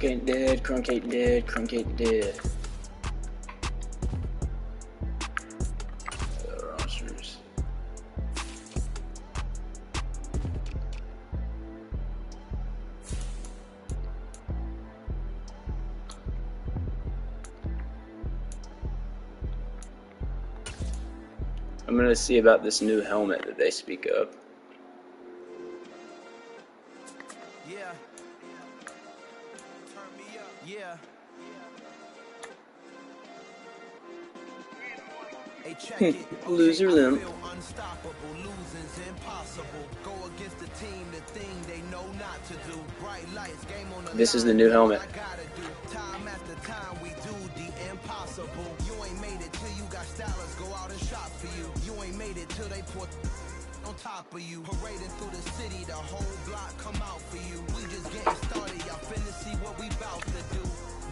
Crunk ain't dead, Crunk ain't dead, Crunk ain't dead. Rosters. I'm gonna see about this new helmet that they speak of. Yeah. Turn me up. Yeah. Hey, check it. Loser Okay, them. I feel unstoppable. Losing's impossible. Go against the team, the thing they know not to do. Bright lights, game on the This is the line, new do what helmet. I gotta do. Time after time, we do the impossible. You ain't made it till you got stylers go out and shop for you. You ain't made it till they put on top of you. Parading through the city, the whole block come out for you. We just getting started, y'all finna see what we bout to do.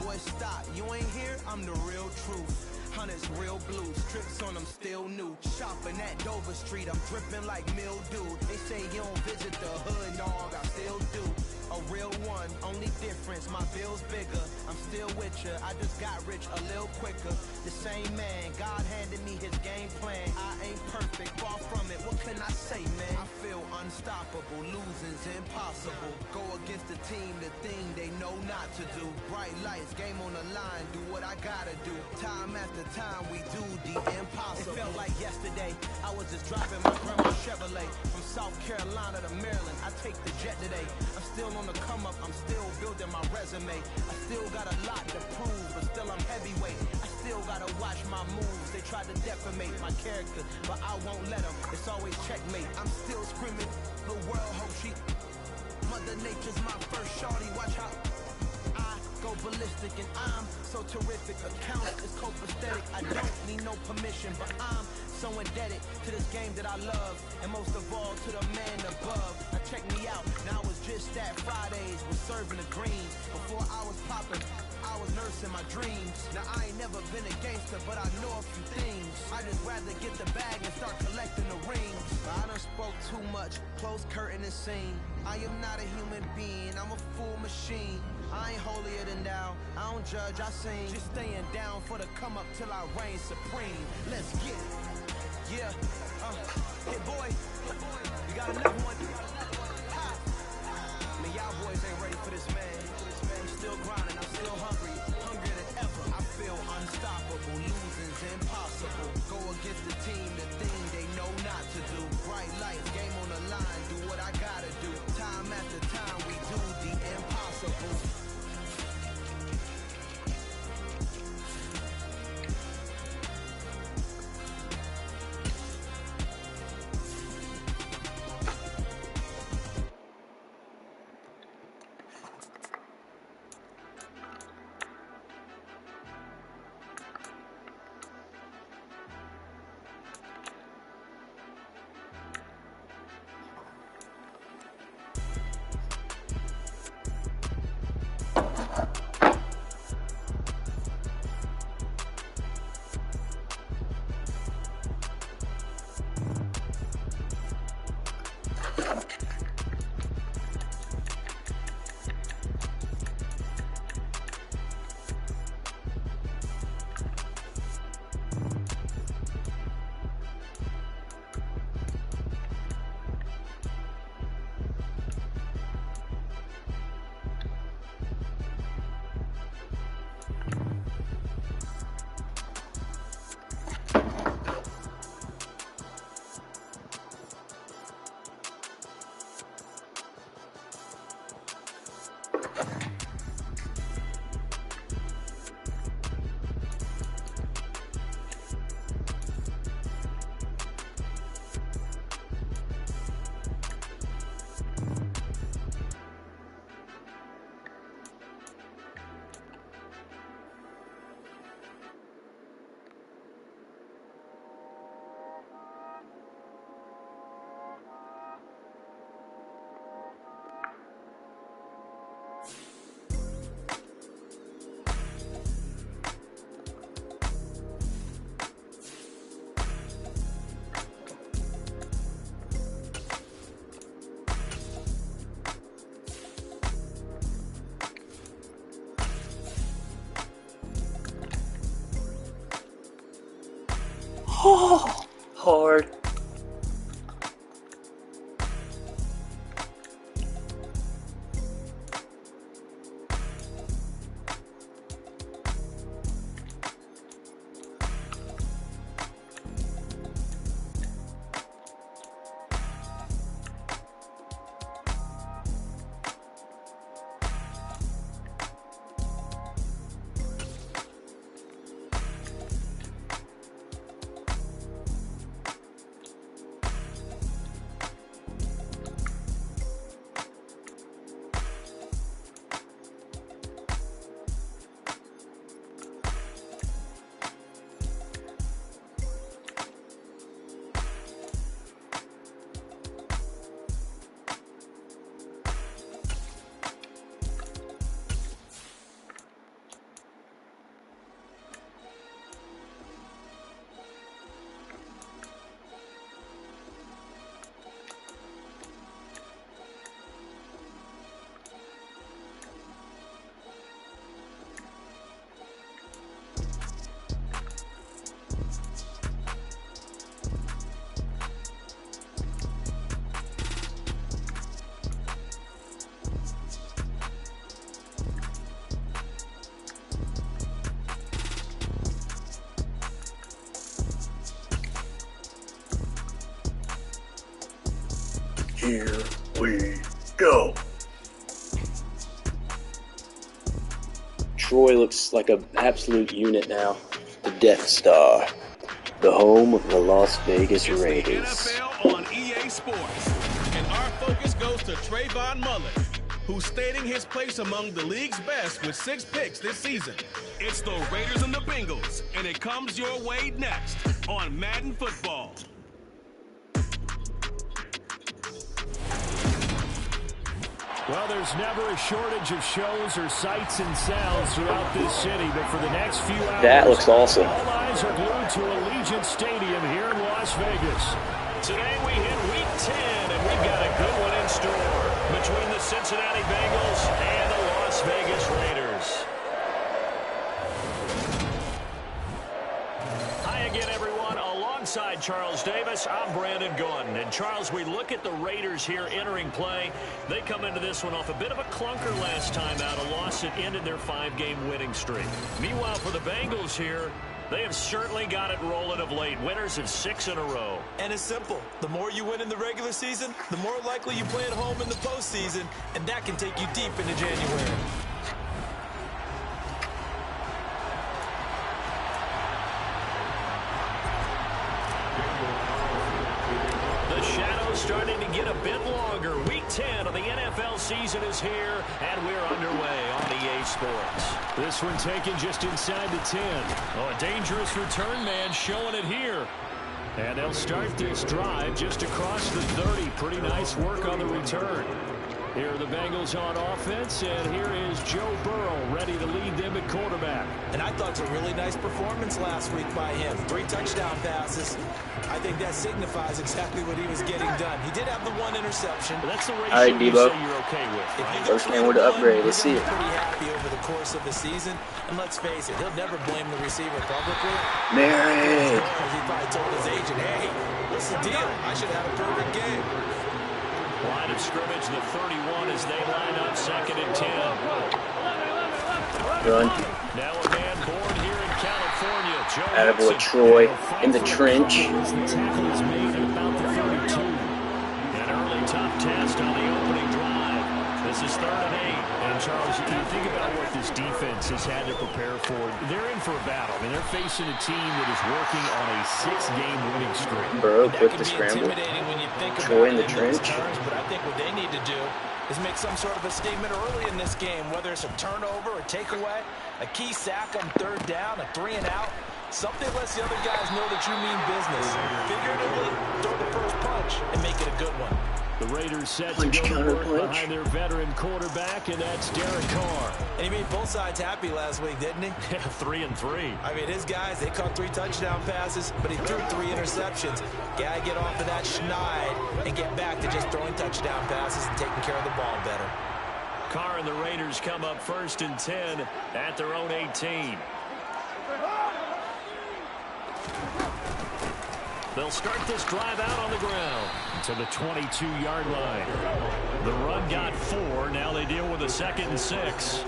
Boy, stop, you ain't here, I'm the real truth. Hunters real blue, strips on them still new. Shopping at Dover Street, I'm dripping like mildew. They say you don't visit the hood, dog, I still do. A real one, only difference, my bill's bigger. I'm still with ya, I just got rich a little quicker. The same man, God handed me his game plan. I ain't perfect, far from it, what can I say, man? I feel unstoppable, losing's impossible. Go against the team, the thing they know not to do. Bright lights, game on the line, do what I gotta do. Time after time, we do the impossible. It felt like yesterday, I was just driving my grandma's Chevrolet. From South Carolina to Maryland, I take the jet today. I'm still on the come up, I'm still building my resume. I still got a lot to prove, but still I'm heavyweight. I still gotta watch my moves. They tried to defamate my character, but I won't let them. It's always checkmate. I'm still screaming, the world hope she. Mother Nature's my first shorty, watch how I go ballistic and I'm so terrific. Account is copacetic. I don't need no permission, but I'm so indebted to this game that I love, and most of all to the man above. Now check me out, now I was just at Fridays, was serving the greens. Before I was popping, I was nursing my dreams. Now I ain't never been a gangster, but I know a few things. I just rather get the bag and start collecting the rings. I done spoke too much, close curtain and scene. I am not a human being, I'm a full machine. I ain't holier than thou, I don't judge, I sing. Just staying down for the come up till I reign supreme. Let's get it. Yeah, hey boy, you got another one. Ha. I mean, y'all boys ain't ready for this, man. I'm still grinding, I'm still hungry, hungrier than ever. I feel unstoppable, losing's impossible. Go against the team, the thing they know not to do. Bright lights, game on the line, do what I gotta do. Time after time, we do the impossible. Troy looks like an absolute unit now. The Death Star, the home of the Las Vegas Raiders. It's the NFL on EA Sports, and our focus goes to Trayvon Mullen, who's stating his place among the league's best with 6 picks this season. It's the Raiders and the Bengals, and it comes your way next on Madden Football. Well, there's never a shortage of shows or sights and sounds throughout this city, but for the next few hours, that looks awesome. All eyes are glued to Allegiant Stadium here in Las Vegas. Today we hit Week 10, and we've got a good one in store between the Cincinnati Bengals and the Las Vegas Raiders. Hi again, everyone. Alongside Charles Davis, I'm Brandon Gordon. And Charles, we look at the Raiders here entering play. They come into this one off a bit of a clunker last time out, a loss that ended their 5-game winning streak. Meanwhile, for the Bengals here, they have certainly got it rolling of late. Winners of 6 in a row. And it's simple. The more you win in the regular season, the more likely you play at home in the postseason, and that can take you deep into January. The shadow's starting to get a bit longer. Week 10 of the NFL season is here, and we're underway on EA Sports. This one taken just inside the 10. Oh, a dangerous return man showing it here. And they'll start this drive just across the 30. Pretty nice work on the return. Here are the Bengals on offense, and here is Joe Burrow ready to lead them at quarterback. And I thought it was a really nice performance last week by him. 3 touchdown passes. I think that signifies exactly what he was getting done. He did have the 1 interception. But that's the ratio All right, you Debo. say you're okay with, right? First game with the upgrade. Let's see it. Pretty happy over the course of the season. And let's face it, he'll never blame the receiver publicly. Mary. He probably told his agent, hey, what's the deal? I should have a perfect game. Line of scrimmage, the 31 as they line up 2nd and 10. Run. Now a man born here in California, Joe Attaboy Mixon. Troy in the trench. The tackle is made at about the 32. An early tough test on the opening drive. This is 3rd and 8. And Charles, you think about what this defense has had to prepare for. They're in for a battle. I mean, they're facing a team that is working on a 6-game winning streak. Burrow That quick can to be scramble. intimidating when you think Troy in about the it those trench. terms, but I think what they need to do is make some sort of a statement early in this game, whether it's a turnover, a takeaway, a key sack on 3rd down, a 3 and out. Something lets the other guys know that you mean business. Figuratively, throw the first punch and make it a good one. The Raiders set Punch, to go to counter work punch. behind their veteran quarterback, and that's Derek Carr. And he made both sides happy last week, didn't he? 3 and 3. I mean, his guys, they caught 3 touchdown passes, but he threw 3 interceptions. Gotta get off of that schneid and get back to just throwing touchdown passes and taking care of the ball better. Carr and the Raiders come up 1st and 10 at their own 18. They'll start this drive out on the ground to the 22-yard line. The run got 4. Now they deal with a 2nd and 6.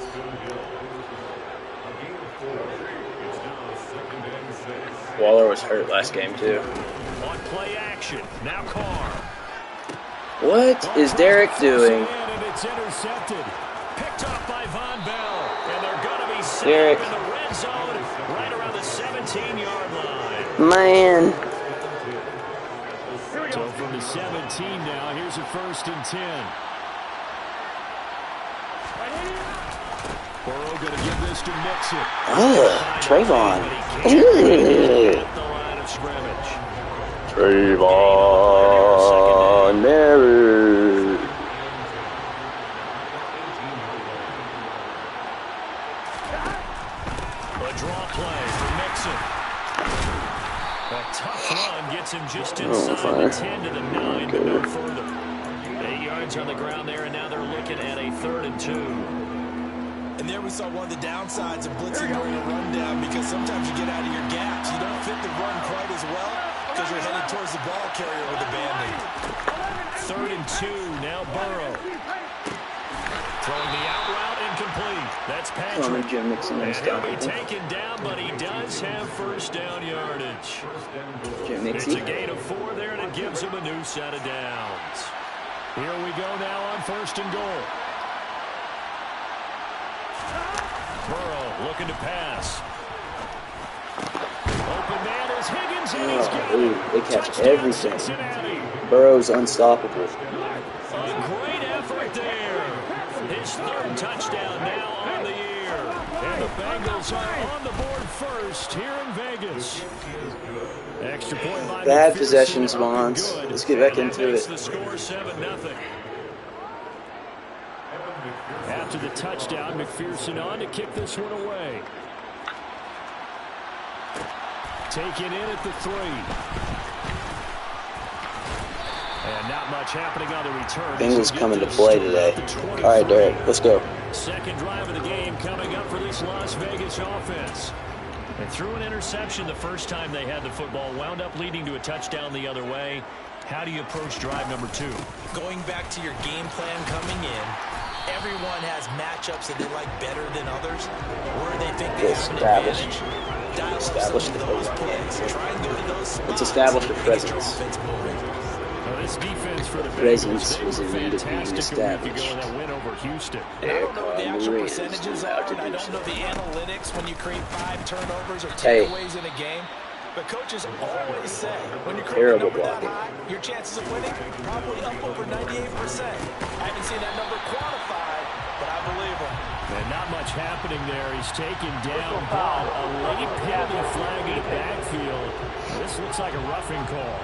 Waller was hurt last game too. On play action. Now Carr. What is Derek doing? And it's intercepted. Picked off by Von Bell. And they're going to be set Derek. up in the red zone right around the 17-yard line. Man. So from the 17 now, here's a 1st and 10. Burrow going to give this to Mixon. Trayvon. At the line of scrimmage. Trayvon Mary. A draw play for Mixon. A tough run gets him just inside the 10 to the 9, but no further. 8 yards on the ground there, and now they're looking at a 3rd and 2. And there we saw one of the downsides of blitzing during a rundown, because sometimes you get out of your gaps. You don't fit the run quite as well because you're headed towards the ball carrier with the banding. 3rd and 2, now Burrow. Throwing the out route incomplete. That's Patrick. Jim Mixon And is he'll be down. taken down, but he does have 1st down yardage. Jim It's a Mixon. gain of 4 there, and it gives him a new set of downs. Here we go now on 1st and goal. Burrow Looking to pass. Open man is Higgins, and he's got it. They catch Touchdown, everything. Cincinnati. Burrow's unstoppable. A great effort there. His third touchdown now on the year. And the Bengals are on the board first here in Vegas. Extra point by Bad McPherson. possessions, Bonds. Let's get back into it. The score 7-0. After the touchdown, McPherson on to kick this one away. Taken in at the 3. And not much happening on the return. Bengals coming to play today. All right, Derek, let's go. Second drive of the game coming up for this Las Vegas offense. They threw an interception the first time they had the football, wound up leading to a touchdown the other way. How do you approach drive number 2? Going back to your game plan coming in, everyone has matchups that they like better than others, where they think they have an advantage. Establish the Let's establish the presence. This defense for the Presence Bengals, was in need of being established. that win over Houston. I don't know what the actual percentages are, and I don't know the analytics when you create 5 turnovers or takeaways in a game. But coaches always say, when you create a number that high, your chances of winning probably up over 98%. I haven't seen that number quantified, but I believe him. And not much happening there. He's taken down, but a late penalty flag in the backfield. This looks like a roughing call.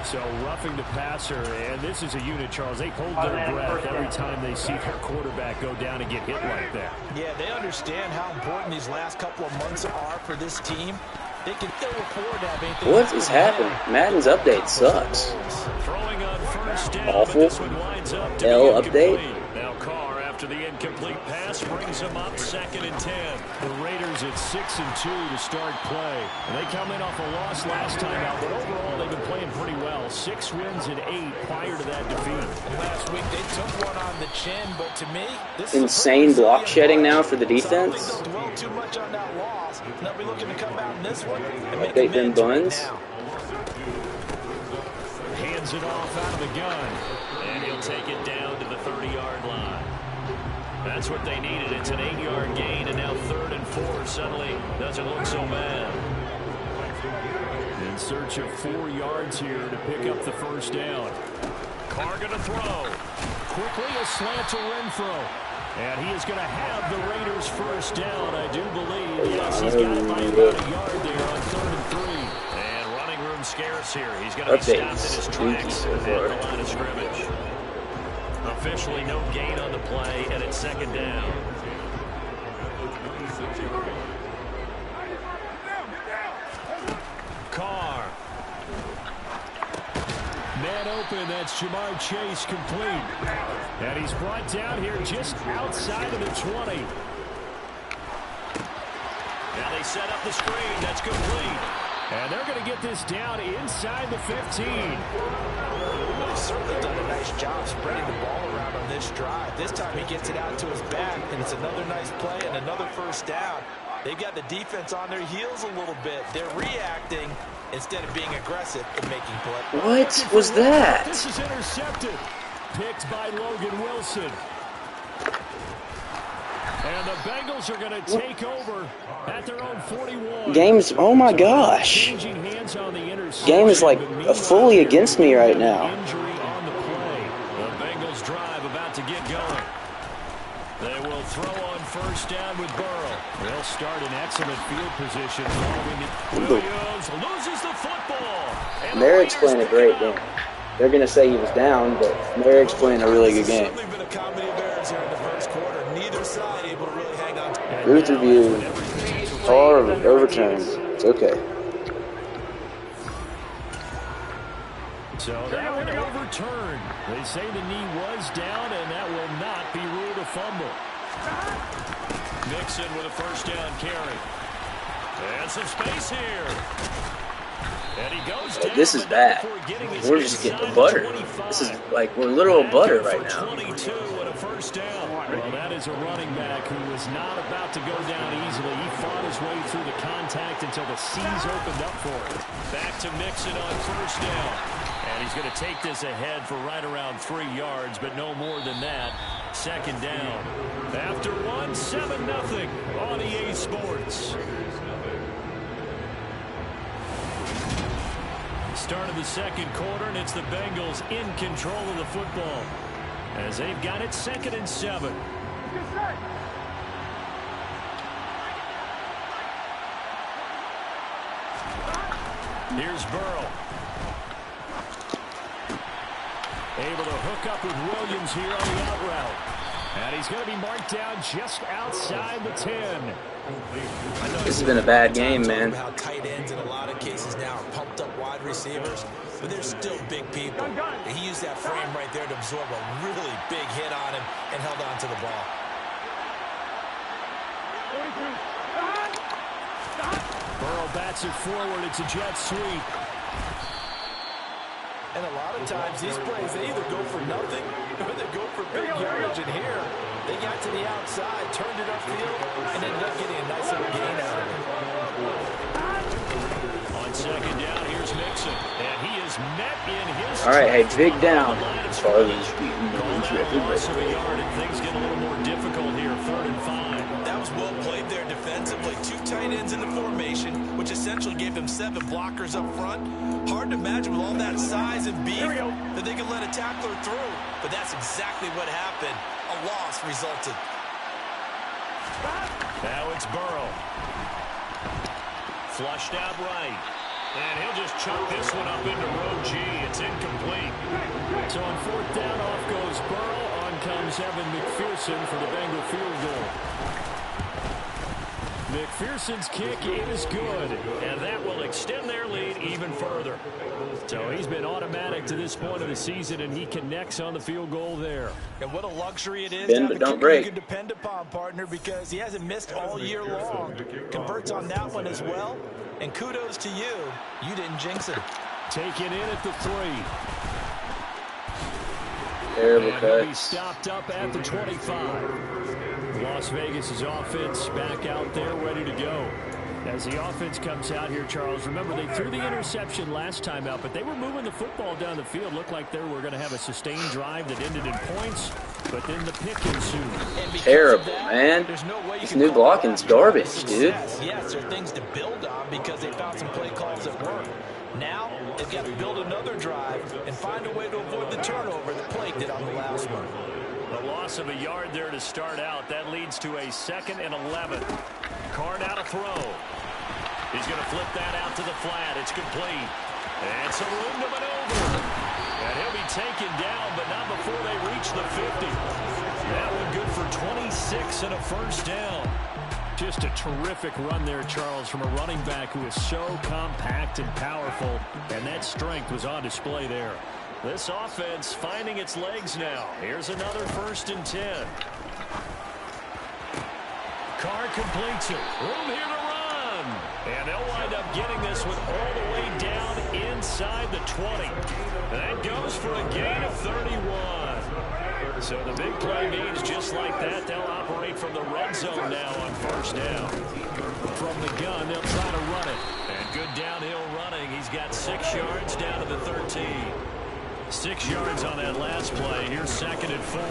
So roughing the passer, and this is a unit, Charles. They hold their breath every time they see their quarterback go down and get hit like that. Yeah, they understand how important these last couple of months are for this team. They can still afford to have anything. What is happening? Madden's update sucks. Throwing on first down, Awful. but this one winds up to L be update. incomplete. Now Carr, after the incomplete pass, brings him up 2nd and 10. The Raiders at 6-2 to start play. And they come in off a loss last time out, but overall they've been playing pretty well. 6 wins and 8 prior to that defeat. Last week they took one on the chin, but to me, this Insane is block shedding now for the So I defense. don't think they'll dwell too much on that loss. They'll be looking to come out in this one and make Update them amends right buns. now. Hands it off out of the gun. And he'll take it down to the 30-yard line. That's what they needed. It's an 8-yard gain, and now 3rd and 4 suddenly doesn't look so bad. In search of 4 yards here to pick up the first down. Carr going to throw. Quickly a slant to Renfro. And he is going to have the Raiders first down, I do believe. Yes, he's got it by about a yard there on 3rd and 3. And running room scarce here. He's going to be stopped in his tracks at the line of scrimmage. Officially no gain on the play, and it's 2nd down. Carr. Man open, that's Jamar Chase complete. And he's brought down here just outside of the 20. Now they set up the screen, that's complete. And they're going to get this down inside the 15. They've certainly done a nice job spreading the ball around on this drive. This time he gets it out to his back, and it's another nice play and another first down. They've got the defense on their heels a little bit. They're reacting instead of being aggressive and making play. What was that? This is intercepted. Picked by Logan Wilson. And the Bengals are going to take over at their own 41. Game's, oh my gosh. Changing hands on the interception. Game is like fully against me right now. Injury on the play. The Bengals drive about to get going. They will throw on first down with Burrow. They'll start in excellent field position. Williams loses the football. And Merrick's playing a great game. They're going to say he was down, but Merrick's playing a really good game. Certainly been a comedy of errors here in the first quarter. Neither side able to really hang on. Ruth review. Or overturned. It's okay. So that one overturned. They say the knee was down, and that will not be ruled a fumble. Mixon with a first down carry. And some space here. And he goes down. This is bad. We're just getting butter. This is like we're literal butter right now. 22 and a first down. Well, that is a running back who was not about to go down easily. He fought his way through the contact until the seams opened up for him. Back to Mixon on first down. And he's going to take this ahead for right around 3 yards, but no more than that. second down. After one, 7-0 on EA Sports. Start of the second quarter, and it's the Bengals in control of the football as they've got it 2nd and 7. Here's Burrow. Able to hook up with Williams here on the out route. And he's going to be marked down just outside the 10. This has been a bad game, man. How tight ends in a lot of cases now are pumped up wide receivers, but they're still big people. And he used that frame right there to absorb a really big hit on him and held on to the ball. Burrow bats it forward. It's a jet sweep. And a lot of times these plays, they either go for nothing or they go for big yardage. And here, they got to the outside, turned it upfield, and ended up getting a nice little gain out of it. On second down, here's Mixon. And he is met in his... All right, hey, big down. Charlie loss of a yard, and things get a little more difficult here. 3rd and 5. That was well played there defensively. 2 tight ends in the formation, which essentially gave them 7 blockers up front. Hard to imagine with all that size and beef that they could let a tackler through. But that's exactly what happened. A loss resulted. Now it's Burrow. Flushed out right. And he'll just chuck this one up into row G. It's incomplete. So on 4th down, off goes Burrow. On comes Evan McPherson for the Bengal field goal. McPherson's kick is good, and that will extend their lead even further. So he's been automatic to this point of the season, and he connects on the field goal there. And what a luxury it is Bend, to have but a don't kicker break. you can depend upon, partner, because he hasn't missed all year long. Converts on that one as well. And kudos to you. You didn't jinx it. Taken in at the 3. Terrible and he'll be cut. stopped up at the 25. Las Vegas' offense back out there ready to go. As the offense comes out here, Charles, remember they threw the interception last time out, but they were moving the football down the field. Looked like they were going to have a sustained drive that ended in points, but then the pick ensued. Terrible, man. This new blocking's garbage, dude. Yes, there are things to build on because they found some play calls that work. Now, they've got to build another drive and find a way to avoid the turnover that plagued it on the last one. The loss of a yard there to start out. That leads to a 2nd and 11. Card out a throw. He's going to flip that out to the flat. It's complete. And some room to maneuver. And he'll be taken down, but not before they reach the 50. That one good for 26 and a 1st down. Just a terrific run there, Charles, from a running back who is so compact and powerful. And that strength was on display there. This offense finding its legs now. Here's another 1st and 10. Carr completes it. Room here to run. And they'll wind up getting this one all the way down inside the 20. That goes for a gain of 31. So the big play means just like that, they'll operate from the red zone now on 1st down. From the gun, they'll try to run it. And good downhill running. He's got 6 yards down to the 13. 6 yards on that last play. Here's 2nd and 4.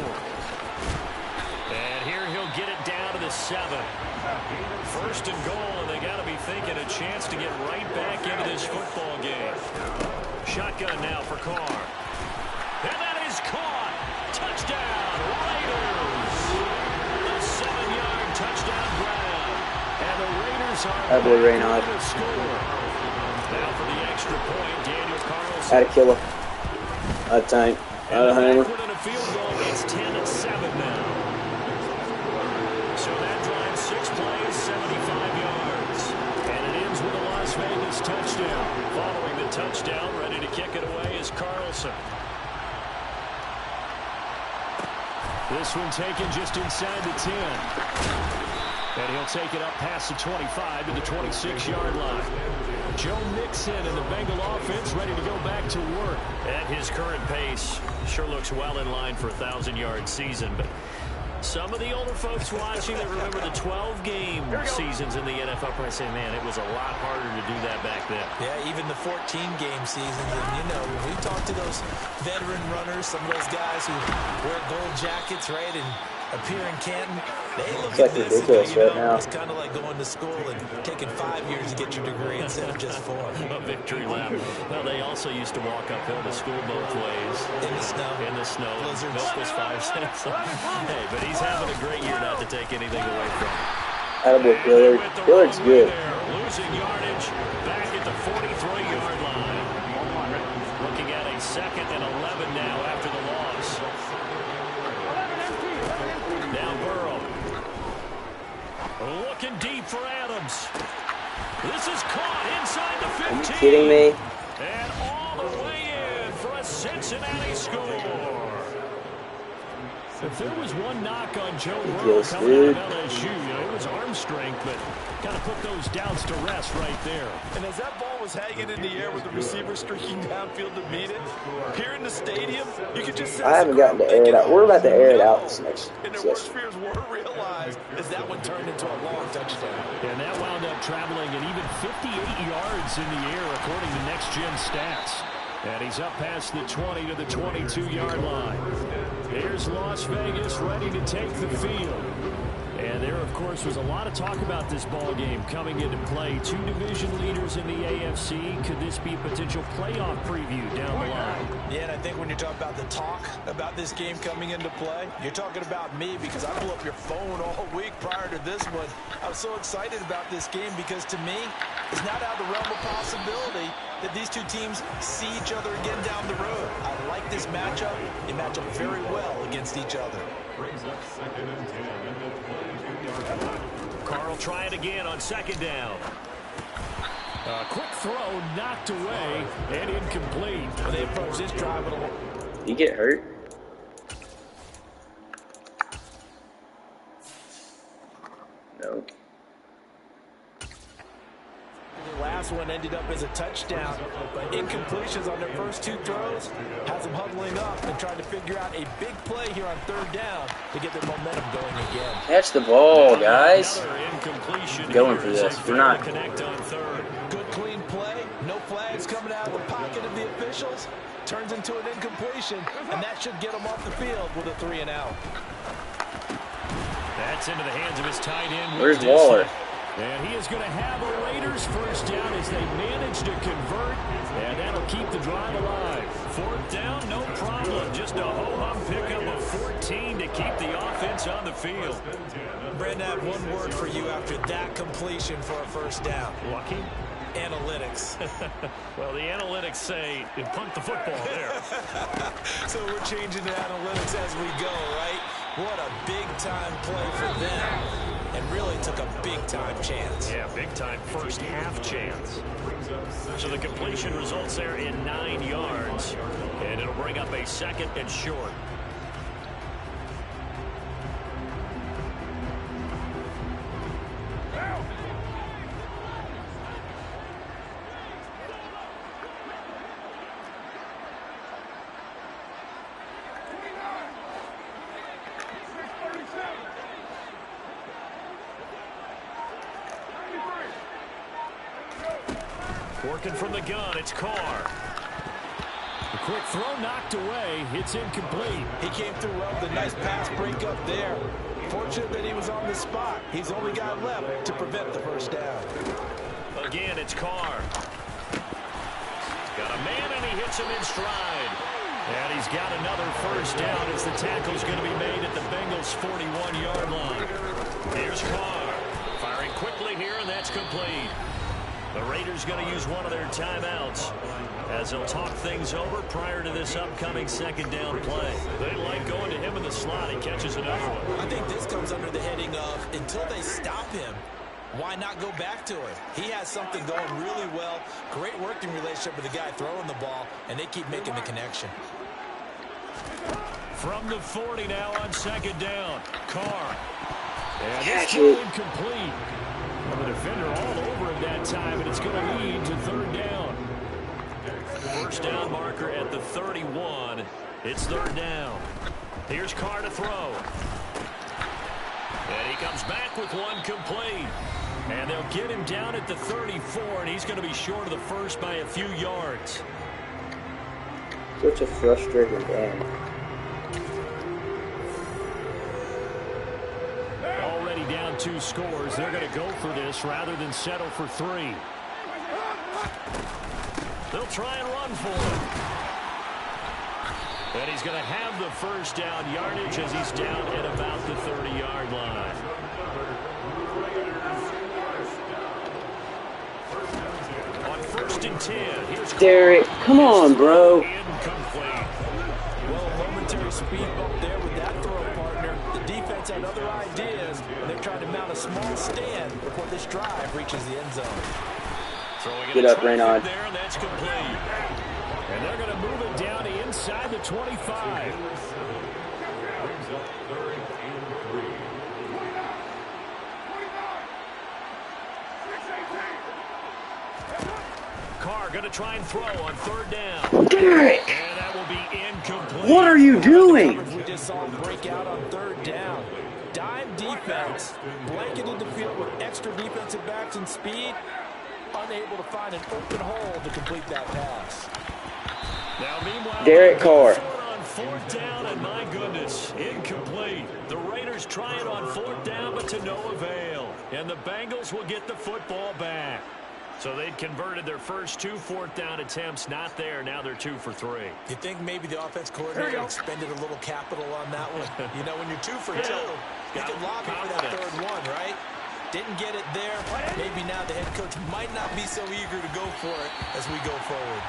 And here he'll get it down to the 7. 1st and goal, and they got to be thinking a chance to get right back into this football game. Shotgun now for Carr. And that is caught. Touchdown, Raiders. A 7-yard touchdown grab. And the Raiders are Reynard. to score. Now for the extra point, Daniel Carlson. Had to kill him. Out of time. Out of hammer. Within a field goal, it's 10-7 now. So that drives 6 plays, 75 yards. And it ends with a Las Vegas touchdown. Following the touchdown, ready to kick it away is Carlson. This one taken just inside the 10. And he'll take it up past the 25 to the 26-yard line. Joe Mixon and the Bengal offense ready to go back to work. At his current pace, sure looks well in line for a 1,000-yard season, but Some of the older folks watching that remember the 12-game seasons in the NFL probably say, man, it was a lot harder to do that back then. Yeah, even the 14-game seasons. And, you know, when we talk to those veteran runners, some of those guys who wear gold jackets, right, and appear in Canton, they look at this and go, you know, it's kind of like going to school and taking 5 years to get your degree instead of just 4. A victory lap. Well, they also used to walk uphill to school both ways. In the snow. In the snow. Blizzards. Milk was 5 cents. Hey, but he's having a great year not to take anything away from him. Attaboy, Dillard. Dillard's good. Losing yardage back at the 43-yard line. Looking at a 2nd and 11 now after the loss. Now Burrow. Looking deep for Adams. This is caught inside the 15. Are you kidding me? And all the way in for a Cincinnati score. If there was one knock on Joe Burrow coming out of LSU, you know, it was arm strength, but kind of put those doubts to rest right there. And as that ball was hanging in the air with the receiver streaking downfield to meet it, here in the stadium, you could just I haven't gotten to air it out. We're about to air it out this next and their worst fears were realized as that one turned into a long touchdown. And that wound up traveling an even 58 yards in the air, according to Next Gen Stats. And he's up past the 20 to the 22-yard line. Here's Las Vegas ready to take the field. And there, of course, was a lot of talk about this ball game coming into play. 2 division leaders in the AFC. Could this be a potential playoff preview down the line? Yeah, and I think when you're talking about the talk about this game coming into play, you're talking about me because I blew up your phone all week prior to this one. I was so excited about this game because, to me, it's not out of the realm of possibility that these two teams see each other again down the road. I like this matchup. They match up very well against each other. Carl try it again on 2nd down. A quick throw knocked away and incomplete. When they approach this drive, Did he get hurt? No. the last one ended up as a touchdown, but incompletions on their first 2 throws has them huddling up and trying to figure out a big play here on 3rd down to get their momentum going again. Catch the ball, guys. Incompletion. Going for this. We're not. Connect on 3rd. Good clean play. No flags coming out of the pocket of the officials. Turns into an incompletion, and that should get them off the field with a 3 and out. That's into the hands of his tight end. Where's Waller? And he is going to have a Raiders first down as they manage to convert, and that'll keep the drive alive. 4th down, no problem. Just a ho-hum pickup of 14 to keep the offense on the field. Brandon, I have one word for you after that completion for a first down. Lucky? Analytics. Well, the analytics say you punt the football there. So we're changing the analytics as we go, right? What a big-time play for them. And really took a big-time chance. Yeah, big-time first half chance. So the completion results there in 9 yards. And it'll bring up a 2nd and short. Working from the gun, it's Carr. The quick throw knocked away. It's incomplete. He came through well with a nice pass break up there. Fortunate that he was on the spot. He's the only guy left to prevent the first down. Again, it's Carr. Got a man, and he hits him in stride. And he's got another first down as the tackle's going to be made at the Bengals' 41-yard line. Here's Carr. Firing quickly here, and that's complete. The Raiders going to use one of their timeouts as they'll talk things over prior to this upcoming 2nd down play. They like going to him in the slot. He catches another one. I think this comes under the heading of until they stop him, why not go back to it? He has something going really well. Great working relationship with the guy throwing the ball, and they keep making the connection. From the 40 now on 2nd down. Carr. And Catch it's it. incomplete. The defender all over him that time, and it's going to lead to 3rd down. First down marker at the 31. It's 3rd down. Here's Carr to throw. with one complete. And they'll get him down at the 34, and he's going to be short of the first by a few yards. Such a frustrating game. Already down 2 scores. They're going to go for this rather than settle for 3. They'll try and run for it. And he's going to have the first down yardage as he's down at about the 30-yard line. On 1st and 10, here's Derek, come on, bro. Incomplete. Well, a momentary speed bump there with that throw, partner. The defense had other ideas, and they're trying to mount a small stand before this drive reaches the end zone. Get up, Raynard. There, and that's complete. And they're going to move it down to inside the 25. Carr going to try and throw on 3rd down. Derek! And that will be incomplete. What are you doing? We just saw him break out on 3rd down. Dime defense, blanketed the field with extra defensive backs and speed, unable to find an open hole to complete that pass. Now, meanwhile, Derek Carr. on 4th down, and my goodness, incomplete. The Raiders try it on 4th down, but to no avail. And the Bengals will get the football back. So they'd converted their first 2 4th down attempts, not there. Now they're 2 for 3. You think maybe the offense coordinator expended a little capital on that one? You know, when you're 2 for 2, you can lobby for that 3rd one, right? Didn't get it there. Maybe now the head coach might not be so eager to go for it as we go forward.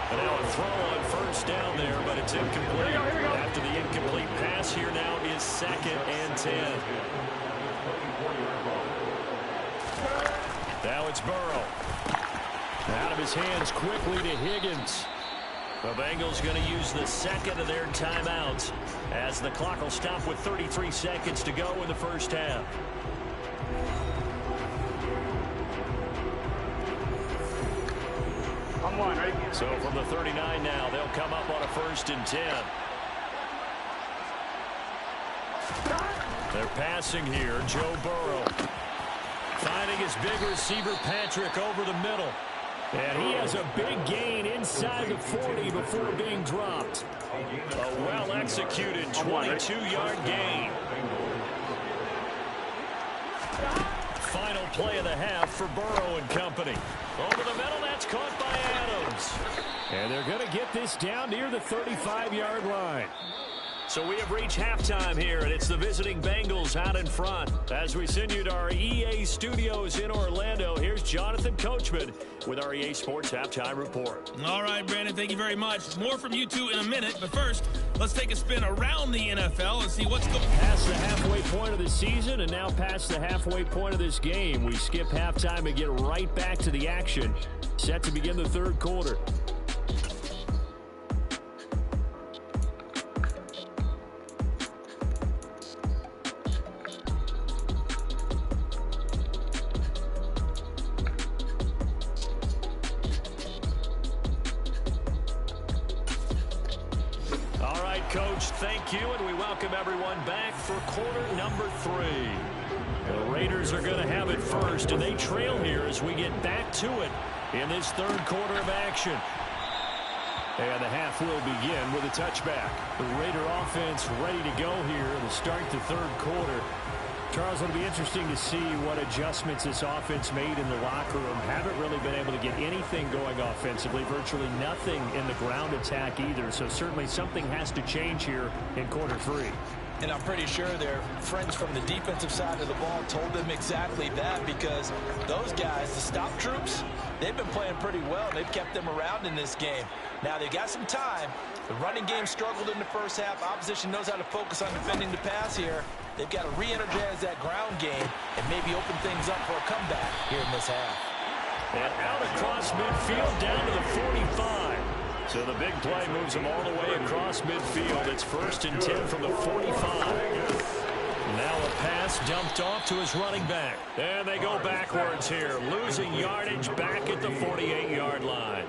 And now a throw on 1st down there, but it's incomplete. After the incomplete pass, here now is 2nd and 10. Now it's Burrow. Out of his hands quickly to Higgins. The Bengals going to use the 2nd of their timeouts as the clock will stop with 33 seconds to go in the first half. So from the 39 now, they'll come up on a 1st and 10. They're passing here. Joe Burrow finding his big receiver Patrick over the middle. And he has a big gain inside the 40 before being dropped. A well-executed 22-yard gain. Final play of the half for Burrow and company. Over the middle, that's caught by Adams. And they're going to get this down near the 35-yard line. So we have reached halftime here, and it's the visiting Bengals out in front. As we send you to our EA studios in Orlando, here's Jonathan Coachman with our EA Sports Halftime Report. All right, Brandon, thank you very much. More from you two in a minute, but first, let's take a spin around the NFL and see what's going on. Past the halfway point of the season and now past the halfway point of this game. We skip halftime and get right back to the action. Set to begin the 3rd quarter. Coach, thank you, and we welcome everyone back for quarter number 3. The Raiders are going to have it first, and they trail here as we get back to it in this 3rd quarter of action. And the half will begin with a touchback. The Raider offense ready to go here to start the 3rd quarter. Charles, it'll be interesting to see what adjustments this offense made in the locker room. Haven't really been able to get anything going offensively, virtually nothing in the ground attack either. So certainly something has to change here in quarter 3. And I'm pretty sure their friends from the defensive side of the ball told them exactly that, because those guys, the stop troops, they've been playing pretty well. They've kept them around in this game. Now they've got some time. The running game struggled in the first half. Opposition knows how to focus on defending the pass here. They've got to re-energize that ground game and maybe open things up for a comeback here in this half. And out across midfield down to the 45. So the big play moves them all the way across midfield. It's 1st and 10 from the 45. Now a pass dumped off to his running back. And they go backwards here, losing yardage back at the 48-yard line.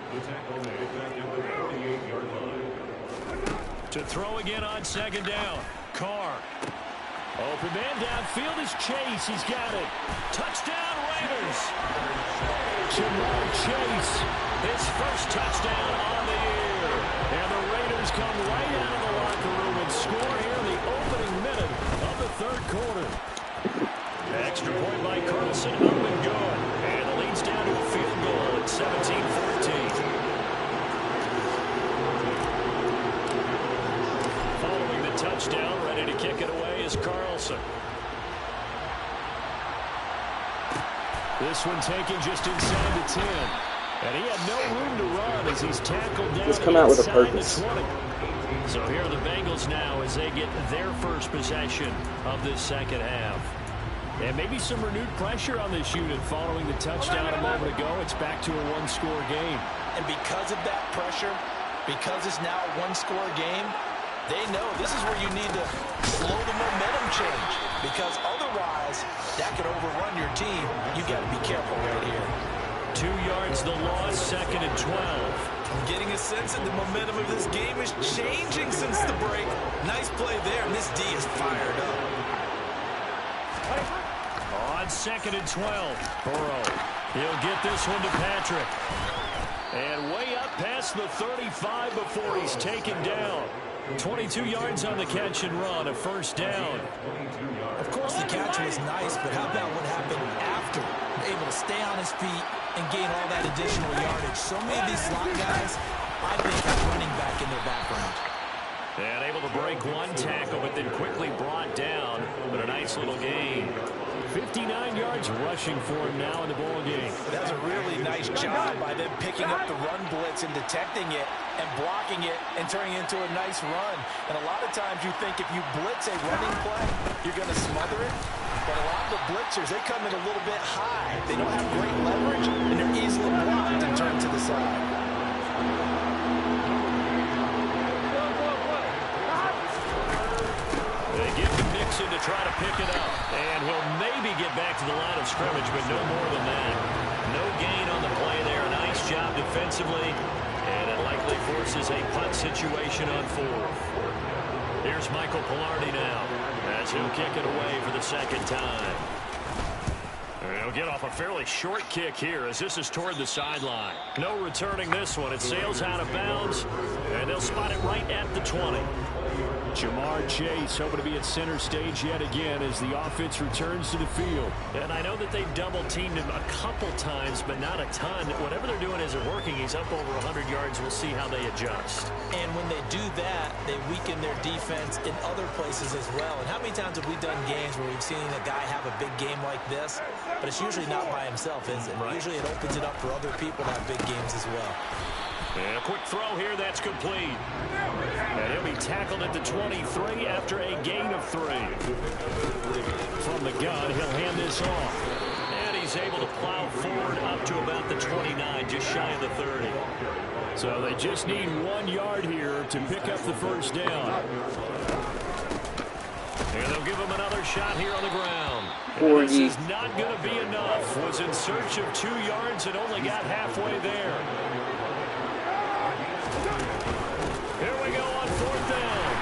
To throw again on 2nd down. Carr Open man downfield is Chase. He's got it. Touchdown, Raiders. Jamar Chase, his first touchdown on the year. And the Raiders come right out of the locker room and score here in the opening minute of the third quarter. Extra point by Carlson, up and good. And the lead's down to a field goal at 17-14. Following the touchdown, ready to kick it away is Carlson. This one taken just inside the 10. And he had no room to run as he's tackled down. He's come out with a purpose. So here are the Bengals now as they get their first possession of this second half. And maybe some renewed pressure on this unit following the touchdown a moment ago. It's back to a one-score game. And because of that pressure, because it's now a one-score game, they know this is where you need to slow the momentum change. Because otherwise, that could overrun your team. You got to be careful right here. 2 yards the loss, 2nd and 12. I'm getting a sense that the momentum of this game is changing since the break. Nice play there, and this D is fired up. On 2nd and 12, Burrow. He'll get this one to Patrick. And way up past the 35 before he's taken down. 22 yards on the catch and run, a first down. Of course, the catch was nice, but how about what happened after? Able to stay on his feet and gain all that additional yardage. So many of these slot guys, I think, have running back in their background. And able to break one tackle, but then quickly brought down. But a nice little gain. 59 yards rushing for him now in the ball game. That's a really nice job by them picking up the run blitz and detecting it and blocking it and turning it into a nice run. And a lot of times you think if you blitz a running play, you're going to smother it. But a lot of the blitzers, they come in a little bit high. They don't have great leverage, and they're easily blocked and turned to the side. They give to Mixon to try to pick it up. And he'll maybe get back to the line of scrimmage, but no more than that. No gain on the play there. Nice job defensively. And it likely forces a punt situation on 4th. Here's Michael Pilardi now as he'll kick it away for the second time. And he'll get off a fairly short kick here as this is toward the sideline. No returning this one. It sails out of bounds, and they'll spot it right at the 20. Jamar Chase hoping to be at center stage yet again as the offense returns to the field. And I know that they've double-teamed him a couple times, but not a ton. Whatever they're doing isn't working. He's up over 100 yards. We'll see how they adjust. And when they do that, they weaken their defense in other places as well. And how many times have we done games where we've seen a guy have a big game like this? But it's usually not by himself, is it? Right. Usually it opens it up for other people to have big games as well. And a quick throw here, that's complete. And he'll be tackled at the 23 after a gain of 3. From the gun, he'll hand this off. And he's able to plow forward up to about the 29, just shy of the 30. So they just need 1 yard here to pick up the first down. And they'll give him another shot here on the ground. And this is not going to be enough. Was in search of 2 yards and only got halfway there. Here we go on 4th down.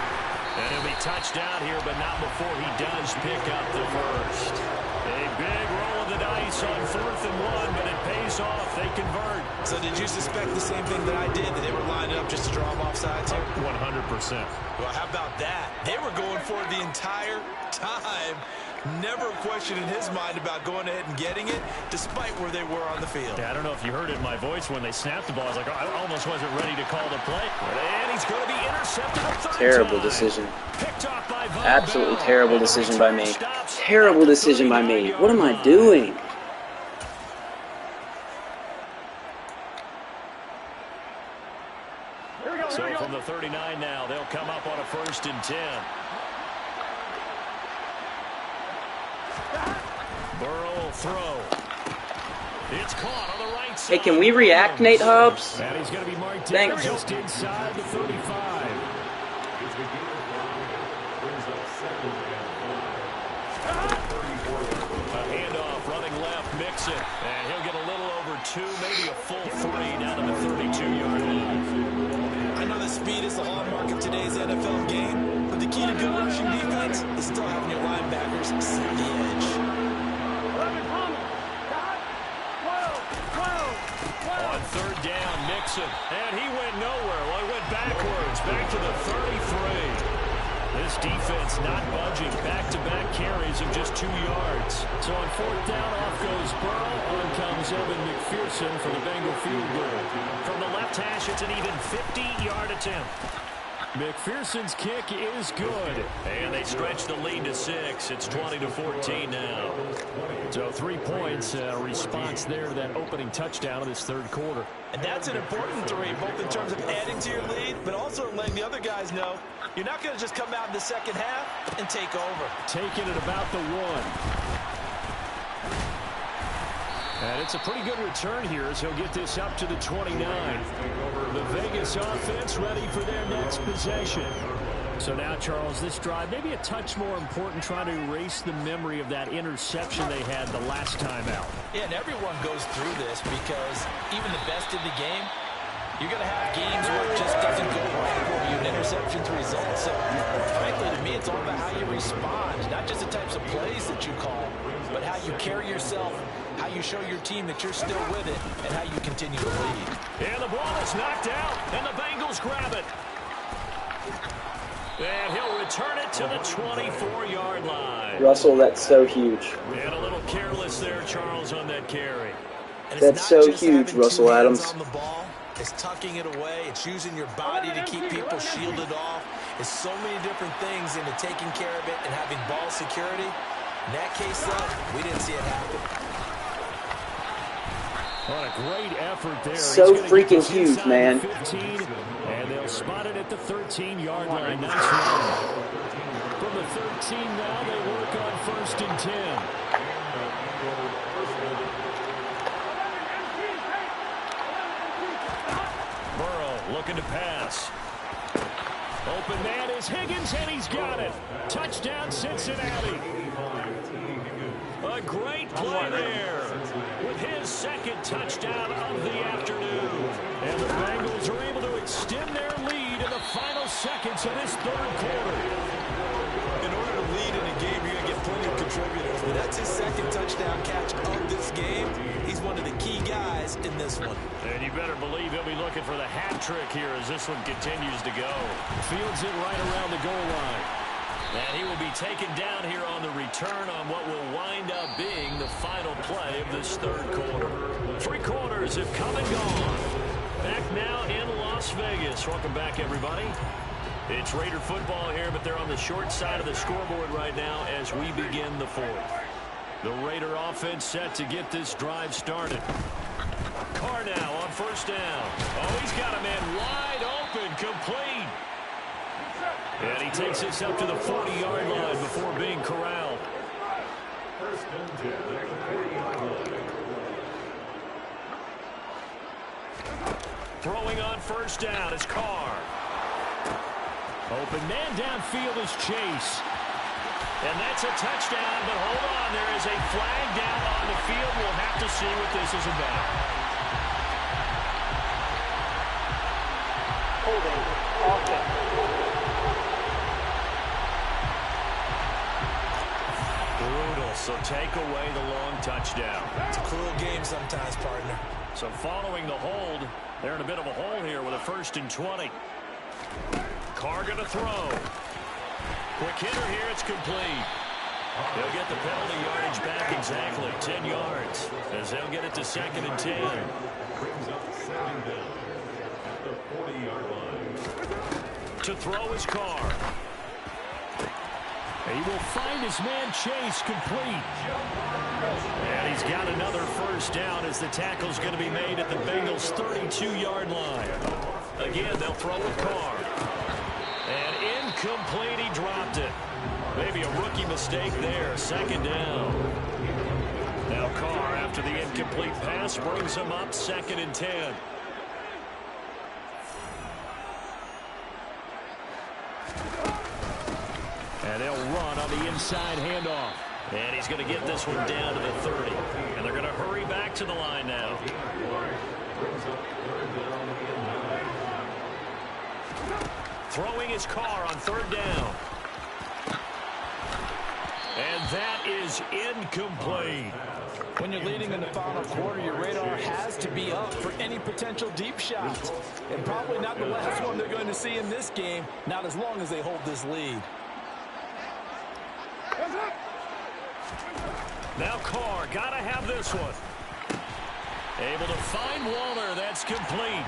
And he'll be touched down here, but not before he does pick up the first. A big roll of the dice on 4th and 1, but it pays off. They convert. So did you suspect the same thing that I did, that they were lining up just to draw them off sides here? 100%. Well, how about that? They were going for it the entire time. Never a question in his mind about going ahead and getting it, despite where they were on the field. Yeah, I don't know if you heard it in my voice when they snapped the ball. I was like, oh, I almost wasn't ready to call the play. And he's going to be intercepted a third Terrible time. decision. Picked off by Von Absolutely Bell. terrible decision by me. Terrible decision by me. What am I doing? So from the 39 now, they'll come up on a 1st and 10. Burrow will throw. It's caught on the right side. Hey, can we react, Nate Hobbs? And he's going to be marked down Thanks. just inside the 35. A handoff running left, Mixon. And he'll get a little over 2, maybe a full 3 down to the 32-yard line. I know the speed is the hallmark of today's NFL game, but the key to good rushing defense is still having your linebacker McPherson, and he went nowhere. Well, he went backwards, back to the 33. This defense not budging. Back-to-back carries of just 2 yards. So on 4th down, off goes Burrow. On comes Evan McPherson for the Bengal field goal. From the left hash, it's an even 50-yard attempt. McPherson's kick is good. And they stretch the lead to 6. It's 20-14 now. So 3 points, response there to that opening touchdown of this third quarter. And that's an important 3, both in terms of adding to your lead, but also letting the other guys know you're not going to just come out in the second half and take over. Taking it about the 1. And it's a pretty good return here as he'll get this up to the 29. The Vegas offense ready for their next possession. So now, Charles, this drive maybe a touch more important, trying to erase the memory of that interception they had the last time out. Yeah, and everyone goes through this because even the best in the game, you're going to have games where it just doesn't go right for you, and interceptions result. So, frankly, to me, it's all about how you respond, not just the types of plays that you call, but how you carry yourself, how you show your team that you're still with it, and how you continue to lead. And the ball is knocked out, and the Bengals grab it. And he'll return it to the 24-yard line. Russell, that's so huge. And a little careless there, Charles, on that carry. That's so huge, Russell Adams. On the ball, it's tucking it away. It's using your body to keep people shielded off. It's so many different things into taking care of it and having ball security. In that case, though, we didn't see it happen. What a great effort there. So freaking huge, man. 15, and they'll spot it at the 13-yard line. Nice run. From the 13 now, they work on 1st and 10. Burrow looking to pass. Open man is Higgins, and he's got it. Touchdown, Cincinnati. A great play there with his 2nd touchdown of the afternoon. And the Bengals are able to extend their lead in the final seconds of this 3rd quarter. In order to lead in a game, you're going to get plenty of contributors. But that's his 2nd touchdown catch of this game. He's one of the key guys in this one. And you better believe he'll be looking for the hat trick here as this one continues to go. Fields it right around the goal line. And he will be taken down here on the return on what will wind up being the final play of this 3rd quarter. 3 quarters have come and gone. Back now in Las Vegas. Welcome back, everybody. It's Raider football here, but they're on the short side of the scoreboard right now as we begin the 4th. The Raider offense set to get this drive started. Carr now on 1st down. Oh, he's got a man wide open, complete. And he takes this up to the 40-yard line before being corralled. Throwing on 1st down is Carr. Open man downfield is Chase. And that's a touchdown, but hold on, there is a flag down on the field. We'll have to see what this is about. Holding offense. Brutal, so take away the long touchdown. It's a cruel game sometimes, partner. So following the hold, they're in a bit of a hole here with a 1st and 20. Carr going to throw. Quick hitter here, it's complete. They'll get the penalty yardage back exactly, 10 yards, as they'll get it to 2nd and 10. To throw his Carr. He will find his man Chase complete. And he's got another 1st down as the tackle's going to be made at the Bengals' 32-yard line. Again, they'll throw with Carr. And incomplete, he dropped it. Maybe a rookie mistake there, 2nd down. Now Carr, after the incomplete pass, brings him up 2nd and 10. And they'll run on the inside handoff. And he's going to get this one down to the 30. And they're going to hurry back to the line now. Throwing his Carr on 3rd down. And That is incomplete. When you're leading in the final quarter, your radar has to be up for any potential deep shots. And probably not the last one they're going to see in this game, not as long as they hold this lead. Now Carr, gotta have this one. Able to find Waller, that's complete.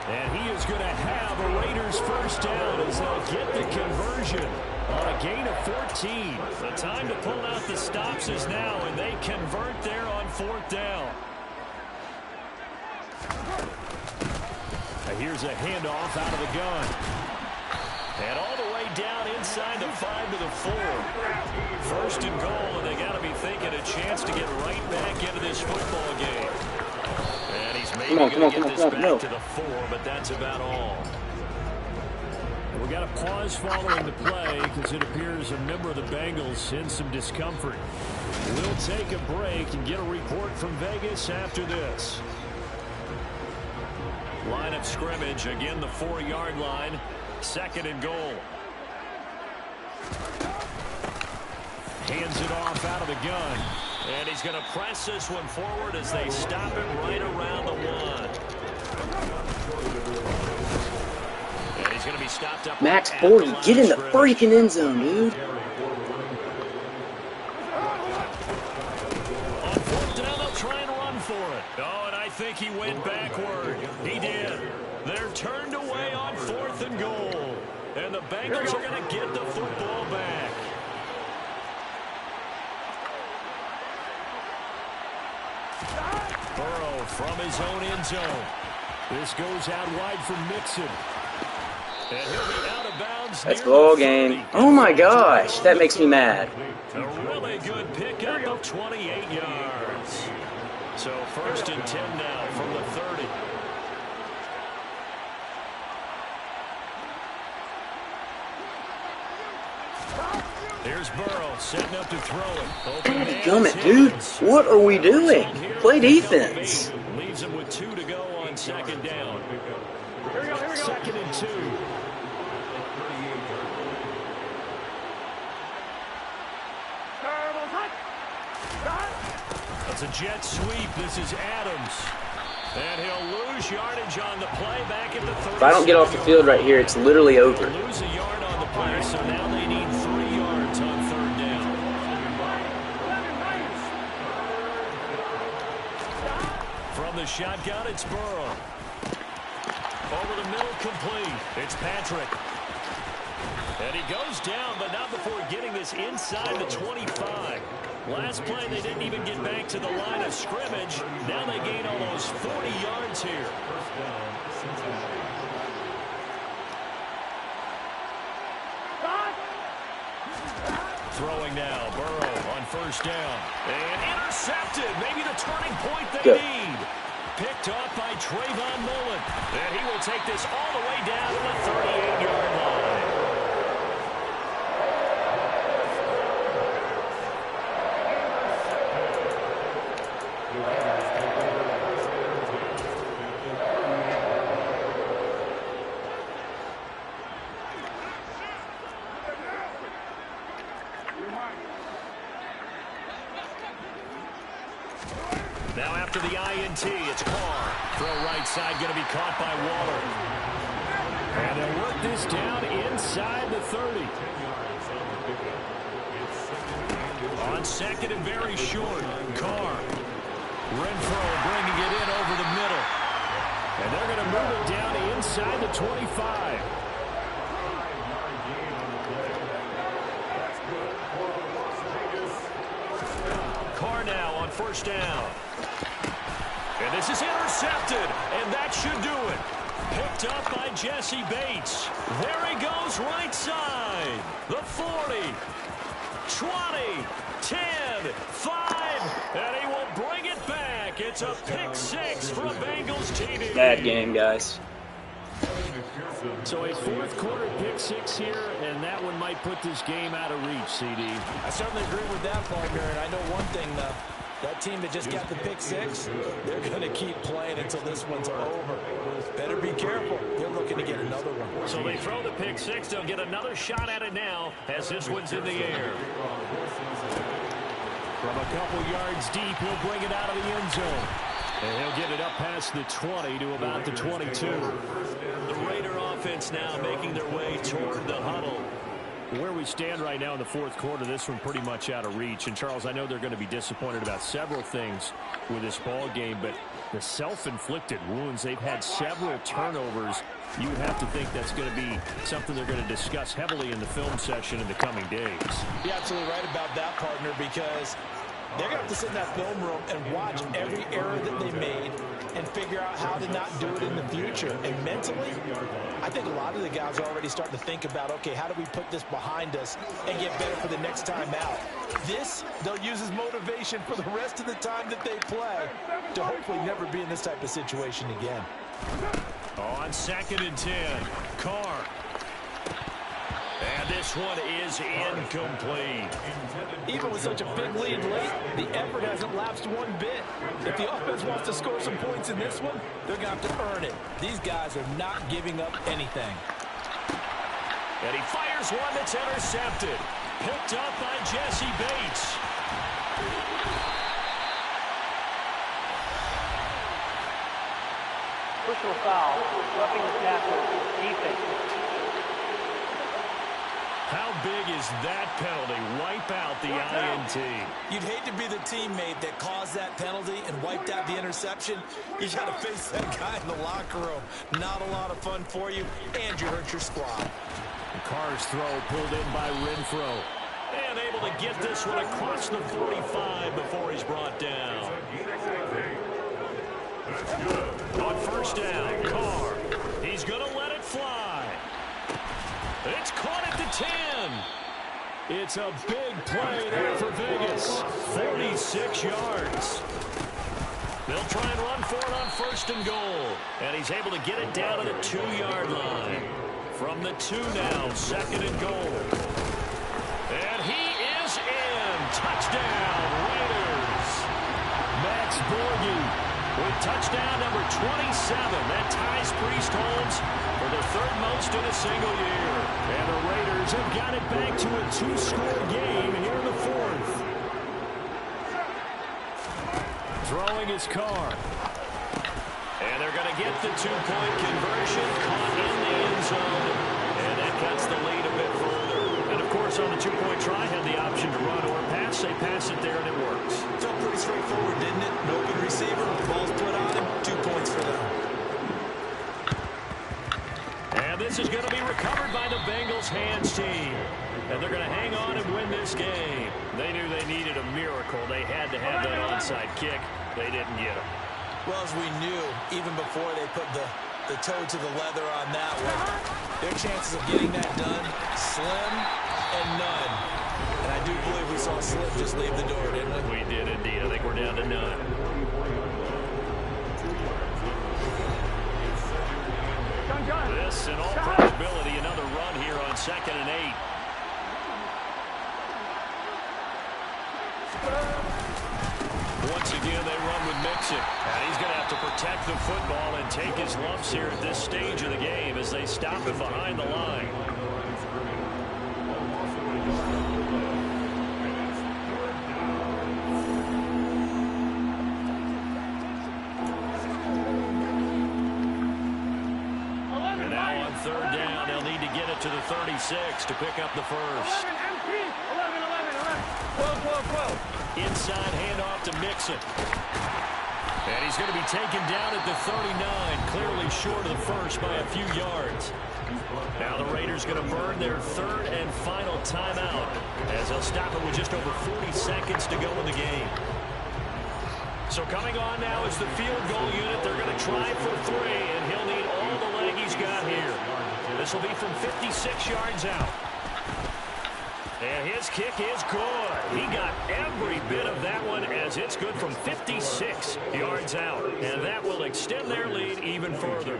And he is going to have a Raiders first down as they'll get the conversion on a gain of 14. The time to pull out the stops is now, and they convert there on 4th down. Now here's a handoff out of the gun. And all the way down inside the 5 to the 4. 1st and goal, and they got to be thinking a chance to get right back into this football game. And he's maybe going to get this back to the 4, but that's about all. We got a pause following the play because it appears a member of the Bengals in some discomfort. We'll take a break and get a report from Vegas after this. Line of scrimmage, again the 4-yard line. 2nd and goal. Hands it off out of the gun. And he's going to press this one forward as they stop it right around the 1. And he's going to be stopped up. Max 40, get in the freaking end zone, dude. On 4th down, they'll try and run for it. Oh, and I think he went backward. He did. They're turned away on 4th and goal. And the Bengals are going to get the football back. Burrow from his own end zone. This goes out wide for Mixon. And he'll be out of bounds. That's ball game. Oh my gosh, that makes me mad. A really good pickup of 28 yards. So 1st and 10 now from the 30. Here's Burrow setting up to throw it. Gummit, dude. What are we doing? Play defense. Leaves him with 2 to go on 2nd down. 2nd and 2. That's a jet sweep. This is Adams. And he'll lose yardage on the play back at the 30. If I don't get off the field right here, it's literally over. Lose a yard on the play, so now they need 3 yards on 3rd down. From the shotgun, it's Burrow. Over the middle, complete. It's Patrick. And he goes down, but not before getting this inside the 25. Last play, they didn't even get back to the line of scrimmage. Now they gain almost 40 yards here. Throwing now, Burrow on 1st down. And intercepted, maybe the turning point they need. Picked up by Trayvon Mullen. And he will take this all the way down to the 38-yard line. Now after the INT, it's Carr. Throw right side, going to be caught by Waller. And they'll work this down inside the 30. On 2nd and very short, Carr. Renfro bringing it in over the middle. And they're going to move it down inside the 25. Carr now on 1st down. And this is intercepted, and that should do it. Picked up by Jesse Bates. There he goes right side. The 40, 20, 10, 5, and he will bring it back. It's a pick 6 from Bengals TD. Bad game, guys. So a 4th quarter pick 6 here, and that one might put this game out of reach, CD. I certainly agree with that, partner, and I know one thing, though. That team that just got the pick 6, they're going to keep playing until this one's over. Better be careful. They're looking to get another one. So they throw the pick 6. They'll get another shot at it now as this one's in the air. From a couple yards deep, he'll bring it out of the end zone. And he'll get it up past the 20 to about the 22. The Raider offense now making their way toward the huddle. Where we stand right now in the fourth quarter, this one pretty much out of reach. And, Charles, I know they're going to be disappointed about several things with this ball game, but the self-inflicted wounds, they've had several turnovers. You would have to think that's going to be something they're going to discuss heavily in the film session in the coming days. You're absolutely right about that, partner, because they're going to have to sit in that film room and watch every error that they made and figure out how to not do it in the future. And mentally, I think a lot of the guys are already starting to think about, okay, how do we put this behind us and get better for the next time out? This, they'll use as motivation for the rest of the time that they play to hopefully never be in this type of situation again. On 2nd and 10, Carr. And this one is incomplete. Even with such a big lead late, the effort hasn't lapsed one bit. If the offense wants to score some points in this one, they're going to have to earn it. These guys are not giving up anything. And he fires one that's intercepted. Picked up by Jesse Bates. Personal foul, roughing the tackle, defense. How big is that penalty? Wipe out the INT. You'd hate to be the teammate that caused that penalty and wiped out the interception. You got to face that guy in the locker room. Not a lot of fun for you, and you hurt your squad. Carr's throw pulled in by Renfro. And able to get this one across the 45 before he's brought down. On 1st down, Carr. He's going to let it fly. It's caught at the 10. It's a big play there for Vegas. 46 yards. They'll try and run for it on 1st and goal. And he's able to get it down to the 2-yard line. From the 2 now, 2nd and goal. And he is in. Touchdown, Raiders. Max Borghi with touchdown number 27. That ties Priest Holmes for the 3rd most in a single year. And the Raiders have got it back to a 2-score game here in the 4th. Throwing his Carr. And they're going to get the 2-point conversion. Caught in the end zone. And that cuts the lead a bit further. And, of course, on the 2-point try, had the option to run or pass. They pass it there, and it works. Felt pretty straightforward, didn't it? An open receiver, the ball's put on him, 2 points for them. And this is going to be recovered by the Bengals hands team. And they're going to hang on and win this game. They knew they needed a miracle. They had to have that onside kick. They didn't get it. Well, as we knew, even before they put the toe to the leather on that one, their chances of getting that done, slim and none. And I do believe we saw Slim just leave the door, didn't we? We did indeed. I think we're down to none. This, in all probability, another run here on 2nd and 8. Once again, they run with Mixon. And he's going to have to protect the football and take his lumps here at this stage of the game as they stop him behind the line. And now on 3rd down, they'll need to get it to the 36 to pick up the first. 12. Inside handoff to Mixon. And he's going to be taken down at the 39, clearly short of the first by a few yards. Now the Raiders going to burn their 3rd and final timeout as they'll stop it with just over 40 seconds to go in the game. So coming on now is the field goal unit. They're going to try for 3, and he'll need all the leg he's got here. This will be from 56 yards out. And his kick is good. He got every bit of that one as it's good from 56 yards out. And that will extend their lead even further.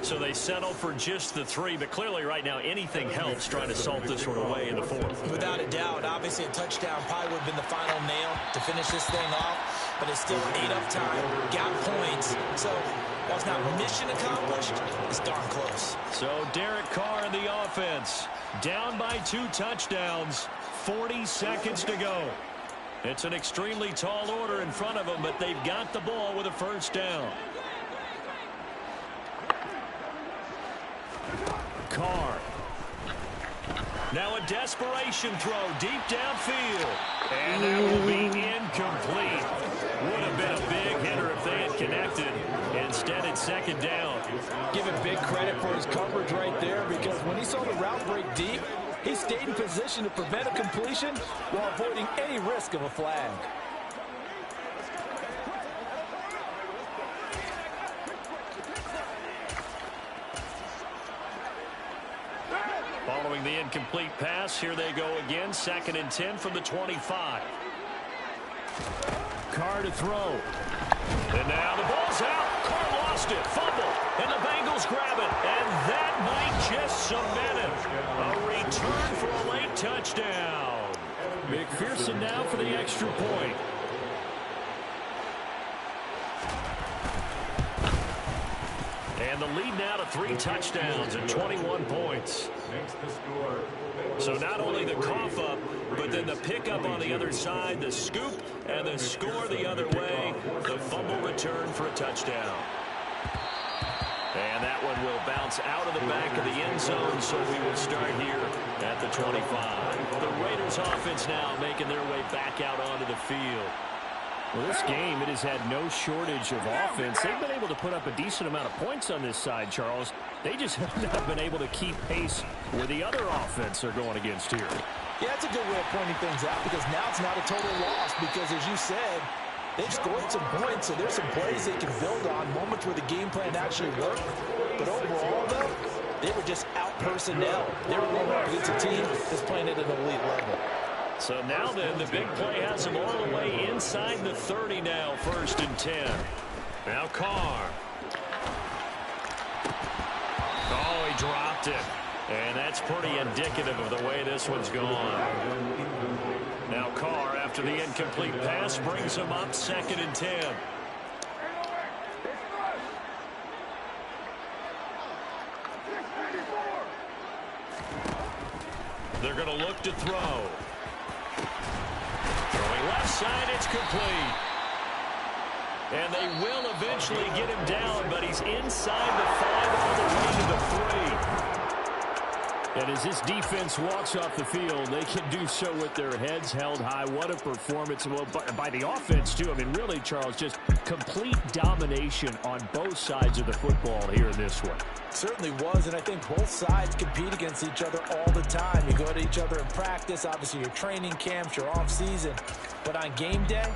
So they settle for just the 3. But clearly right now anything helps trying to salt this one away in the 4th. Without a doubt. Obviously a touchdown probably would have been the final nail to finish this thing off. But it's still ate up time. Got points. So while it's not mission accomplished, it's darn close. So Derek Carr in the offense. Down by 2 touchdowns. 40 seconds to go. It's an extremely tall order in front of them, but they've got the ball with a first down. Carr. Now a desperation throw deep downfield. And that will be incomplete. Would have been a big hitter if they had connected. Instead, it's second down. Give him big credit for his coverage right there, because when he saw the route break deep, he stayed in position to prevent a completion while avoiding any risk of a flag. Following the incomplete pass, here they go again. 2nd and 10 from the 25. Carr to throw. And now the ball's out. Carr lost it. Fumble. And the Bengals grab it. And that might just cement it. A return for a late touchdown. McPherson now for the extra point. And the lead now to 3 touchdowns and 21 points. So not only the cough up, but then the pickup on the other side, the scoop, and the score the other way. The fumble return for a touchdown. And that one will bounce out of the back of the end zone, so we will start here at the 25. The Raiders offense now making their way back out onto the field. Well, this game, it has had no shortage of offense. They've been able to put up a decent amount of points on this side, Charles. They just have not been able to keep pace with the other offense they're going against here. Yeah, that's a good way of pointing things out, because now it's not a total loss, because as you said, they've scored some points, so there's some plays they can build on, moments where the game plan actually worked. But overall, though, they were just out personnel. They were going up against a team that's playing at an elite level. So now then, the big play has them all the way inside the 30 now, 1st and 10. Now Carr. Oh, he dropped it. And that's pretty indicative of the way this one's gone. Now Carr, after the incomplete pass, brings him up 2nd and 10. They're going to look to throw. Throwing left side, it's complete. And they will eventually get him down, but he's inside the 5 all the way to the 3. And as this defense walks off the field, they can do so with their heads held high. What a performance. Well, by the offense, too. I mean, really, Charles, just complete domination on both sides of the football here in this one. Certainly was, and I think both sides compete against each other all the time. You go to each other in practice, obviously your training camps, your off season. But on game day,